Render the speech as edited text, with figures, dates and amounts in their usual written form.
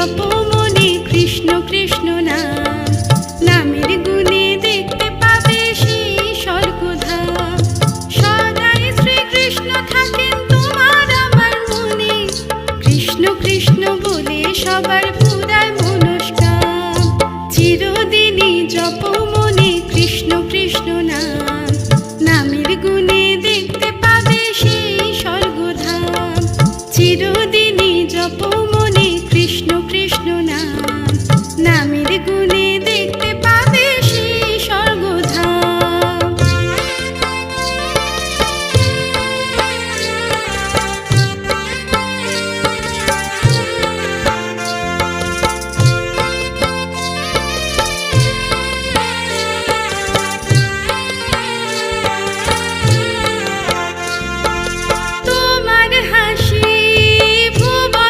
জপ মনে কৃষ্ণ কৃষ্ণ নাম, নামের গুণে দেখতে পাবে সেই স্বর্গধাম। সদাই শ্রীকৃষ্ণ থাকেন তোমার আমার মনে, কৃষ্ণ কৃষ্ণ বলে সবার পুরায় মনস্কাম। চিরদিনই জপ মনে কৃষ্ণ কৃষ্ণ নাম, নামের গুণে দেখতে